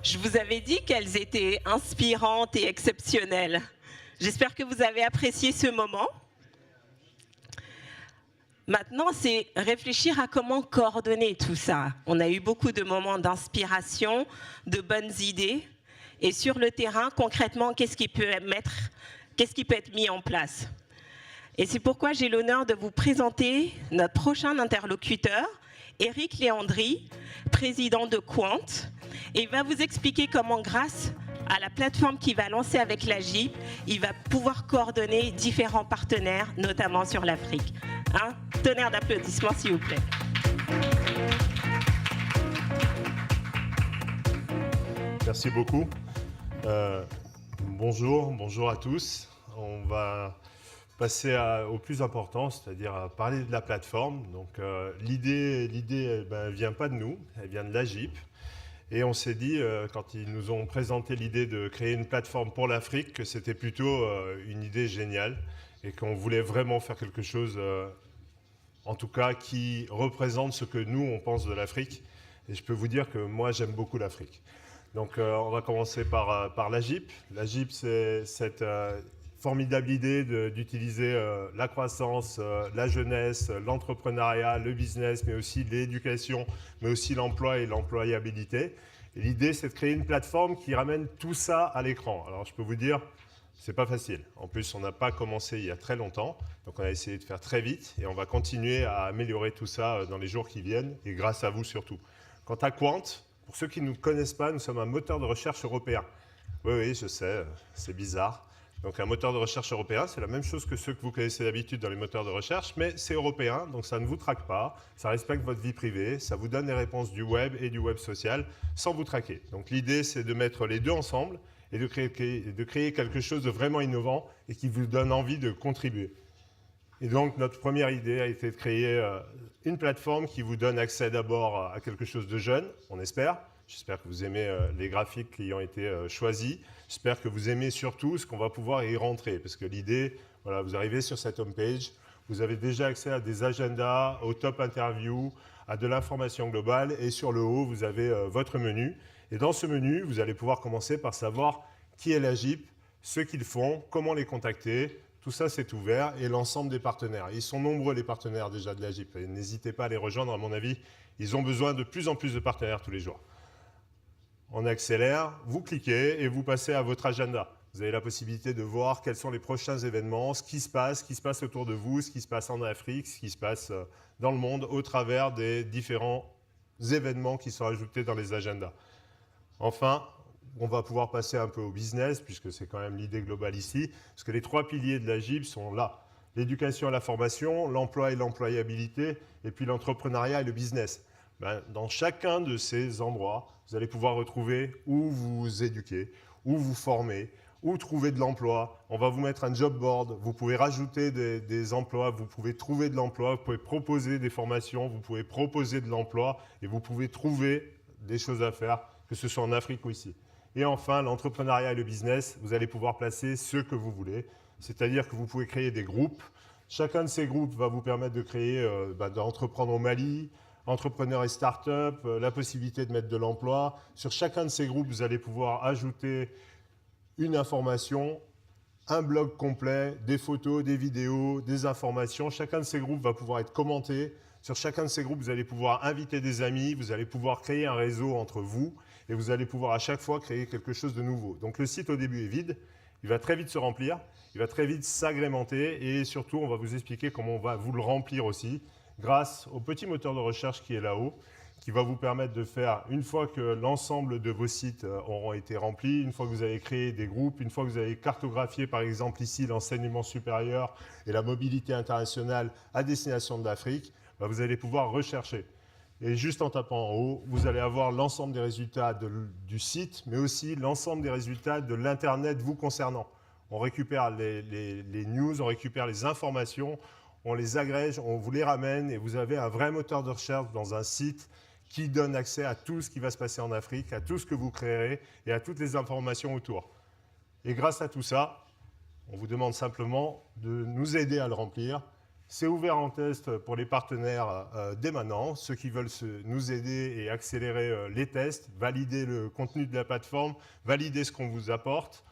Je vous avais dit qu'elles étaient inspirantes et exceptionnelles. J'espère que vous avez apprécié ce moment. Maintenant, c'est réfléchir à comment coordonner tout ça. On a eu beaucoup de moments d'inspiration, de bonnes idées. Et sur le terrain, concrètement, qu'est-ce qui peut être mis en place? Et c'est pourquoi j'ai l'honneur de vous présenter notre prochain interlocuteur, Éric Léandri, président de Quant. Et il va vous expliquer comment, grâce à la plateforme qu'il va lancer avec l'AGIP, il va pouvoir coordonner différents partenaires, notamment sur l'Afrique. Un tonnerre d'applaudissements, s'il vous plaît. Merci beaucoup. Bonjour à tous. On va passer au plus important, c'est-à-dire à parler de la plateforme. Donc l'idée ne vient pas de nous, elle vient de l'AGIP. Et on s'est dit, quand ils nous ont présenté l'idée de créer une plateforme pour l'Afrique, que c'était plutôt une idée géniale et qu'on voulait vraiment faire quelque chose, en tout cas, qui représente ce que nous, on pense de l'Afrique. Et je peux vous dire que moi, j'aime beaucoup l'Afrique. Donc on va commencer par l'AGIP. L'AGIP, c'est cette formidable idée d'utiliser la croissance, la jeunesse, l'entrepreneuriat, le business, mais aussi l'éducation, mais aussi l'emploi et l'employabilité. Et l'idée, c'est de créer une plateforme qui ramène tout ça à l'écran. Alors, je peux vous dire, c'est pas facile. En plus, on n'a pas commencé il y a très longtemps, donc on a essayé de faire très vite et on va continuer à améliorer tout ça dans les jours qui viennent et grâce à vous surtout. Quant à Quant, pour ceux qui ne nous connaissent pas, nous sommes un moteur de recherche européen. Oui, je sais, c'est bizarre. Donc un moteur de recherche européen, c'est la même chose que ceux que vous connaissez d'habitude dans les moteurs de recherche, mais c'est européen, donc ça ne vous traque pas, ça respecte votre vie privée, ça vous donne les réponses du web et du web social sans vous traquer. Donc l'idée, c'est de mettre les deux ensemble et de créer quelque chose de vraiment innovant et qui vous donne envie de contribuer. Et donc notre première idée a été de créer une plateforme qui vous donne accès d'abord à quelque chose de jeune, on espère. J'espère que vous aimez les graphiques qui ont été choisis. J'espère que vous aimez surtout ce qu'on va pouvoir y rentrer. Parce que l'idée, voilà, vous arrivez sur cette homepage, vous avez déjà accès à des agendas, aux top interviews, à de l'information globale. Et sur le haut, vous avez votre menu. Et dans ce menu, vous allez pouvoir commencer par savoir qui est l'AGIP, ce qu'ils font, comment les contacter. Tout ça, c'est ouvert. Et l'ensemble des partenaires. Ils sont nombreux, les partenaires déjà de l'AGIP. N'hésitez pas à les rejoindre, à mon avis. Ils ont besoin de plus en plus de partenaires tous les jours. On accélère, vous cliquez et vous passez à votre agenda. Vous avez la possibilité de voir quels sont les prochains événements, ce qui se passe autour de vous, ce qui se passe en Afrique, ce qui se passe dans le monde au travers des différents événements qui sont ajoutés dans les agendas. Enfin, on va pouvoir passer un peu au business, puisque c'est quand même l'idée globale ici, parce que les trois piliers de l'AGIP sont là. L'éducation et la formation, l'emploi et l'employabilité, et puis l'entrepreneuriat et le business. Dans chacun de ces endroits, vous allez pouvoir retrouver où vous éduquez, où vous formez, où trouver de l'emploi. On va vous mettre un job board, vous pouvez rajouter des emplois, vous pouvez trouver de l'emploi, vous pouvez proposer des formations, vous pouvez proposer de l'emploi et vous pouvez trouver des choses à faire, que ce soit en Afrique ou ici. Et enfin, l'entrepreneuriat et le business, vous allez pouvoir placer ce que vous voulez, c'est-à-dire que vous pouvez créer des groupes. Chacun de ces groupes va vous permettre de créer, d'entreprendre au Mali, entrepreneurs et start-up, la possibilité de mettre de l'emploi. Sur chacun de ces groupes, vous allez pouvoir ajouter une information, un blog complet, des photos, des vidéos, des informations. Chacun de ces groupes va pouvoir être commenté. Sur chacun de ces groupes, vous allez pouvoir inviter des amis, vous allez pouvoir créer un réseau entre vous et vous allez pouvoir à chaque fois créer quelque chose de nouveau. Donc le site au début est vide, il va très vite se remplir, il va très vite s'agrémenter et surtout, on va vous expliquer comment on va vous le remplir aussi, grâce au petit moteur de recherche qui est là-haut, qui va vous permettre de faire, une fois que l'ensemble de vos sites auront été remplis, une fois que vous avez créé des groupes, une fois que vous avez cartographié, par exemple ici, l'enseignement supérieur et la mobilité internationale à destination de l'Afrique, vous allez pouvoir rechercher. Et juste en tapant en haut, vous allez avoir l'ensemble des résultats du site, mais aussi l'ensemble des résultats de l'Internet vous concernant. On récupère les news, on récupère les informations, on les agrège, on vous les ramène et vous avez un vrai moteur de recherche dans un site qui donne accès à tout ce qui va se passer en Afrique, à tout ce que vous créerez et à toutes les informations autour. Et grâce à tout ça, on vous demande simplement de nous aider à le remplir. C'est ouvert en test pour les partenaires dès maintenant, ceux qui veulent nous aider et accélérer les tests, valider le contenu de la plateforme, valider ce qu'on vous apporte.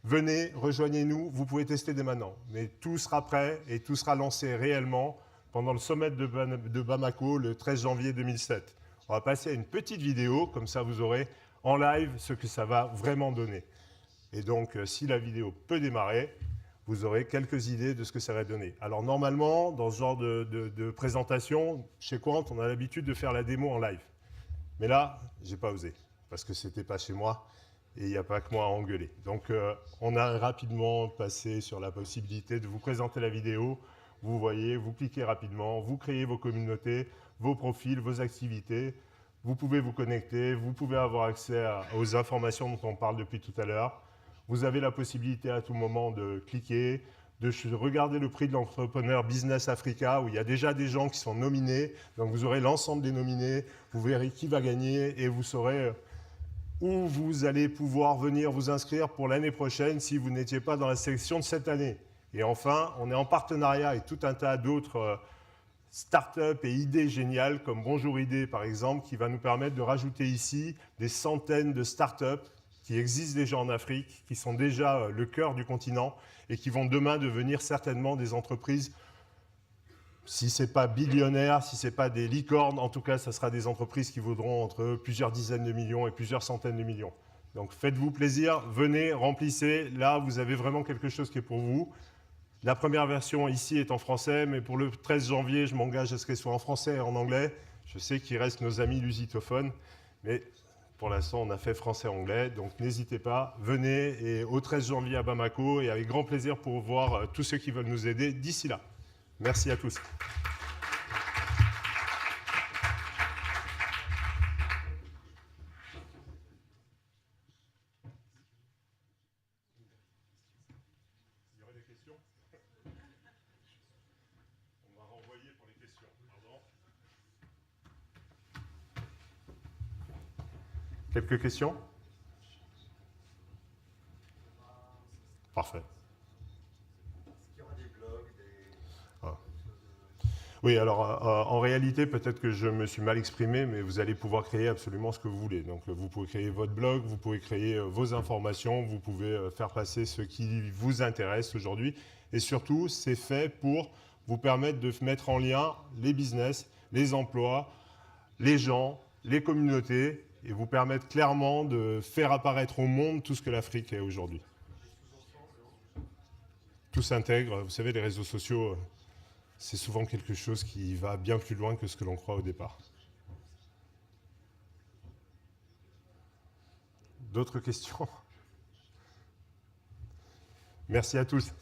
Venez, rejoignez-nous, vous pouvez tester dès maintenant. Mais tout sera prêt et tout sera lancé réellement pendant le sommet de Bamako le 13 janvier 2007. On va passer à une petite vidéo, comme ça vous aurez en live ce que ça va vraiment donner. Et donc, si la vidéo peut démarrer, vous aurez quelques idées de ce que ça va donner. Alors normalement, dans ce genre de présentation, chez Quant, on a l'habitude de faire la démo en live. Mais là, j'ai pas osé, parce que c'était pas chez moi. Et il n'y a pas que moi à engueuler. Donc, on a rapidement passé sur la possibilité de vous présenter la vidéo. Vous voyez, vous cliquez rapidement, vous créez vos communautés, vos profils, vos activités. Vous pouvez vous connecter, vous pouvez avoir accès aux informations dont on parle depuis tout à l'heure. Vous avez la possibilité à tout moment de cliquer, de regarder le prix de l'entrepreneur Business Africa, où il y a déjà des gens qui sont nominés. Donc, vous aurez l'ensemble des nominés, vous verrez qui va gagner et vous saurez où vous allez pouvoir venir vous inscrire pour l'année prochaine si vous n'étiez pas dans la sélection de cette année. Et enfin, on est en partenariat avec tout un tas d'autres startups et idées géniales, comme Bonjour Idées par exemple, qui va nous permettre de rajouter ici des centaines de startups qui existent déjà en Afrique, qui sont déjà le cœur du continent et qui vont demain devenir certainement des entreprises. Si ce n'est pas billionnaire, si ce n'est pas des licornes, en tout cas, ça sera des entreprises qui vaudront entre plusieurs dizaines de millions et plusieurs centaines de millions. Donc faites-vous plaisir, venez, remplissez. Là, vous avez vraiment quelque chose qui est pour vous. La première version ici est en français, mais pour le 13 janvier, je m'engage à ce qu'elle soit en français et en anglais. Je sais qu'il reste nos amis lusitophones, mais pour l'instant, on a fait français-anglais. Donc n'hésitez pas, venez et au 13 janvier à Bamako et avec grand plaisir pour voir tous ceux qui veulent nous aider d'ici là. Merci à tous. Il y aurait des questions? On va renvoyer pour les questions. Pardon. Quelques questions? Parfait. Oui, alors en réalité, peut-être que je me suis mal exprimé, mais vous allez pouvoir créer absolument ce que vous voulez. Donc vous pouvez créer votre blog, vous pouvez créer vos informations, vous pouvez faire passer ce qui vous intéresse aujourd'hui. Et surtout, c'est fait pour vous permettre de mettre en lien les business, les emplois, les gens, les communautés, et vous permettre clairement de faire apparaître au monde tout ce que l'Afrique est aujourd'hui. Tout s'intègre, vous savez, les réseaux sociaux... c'est souvent quelque chose qui va bien plus loin que ce que l'on croit au départ. D'autres questions? Merci à tous.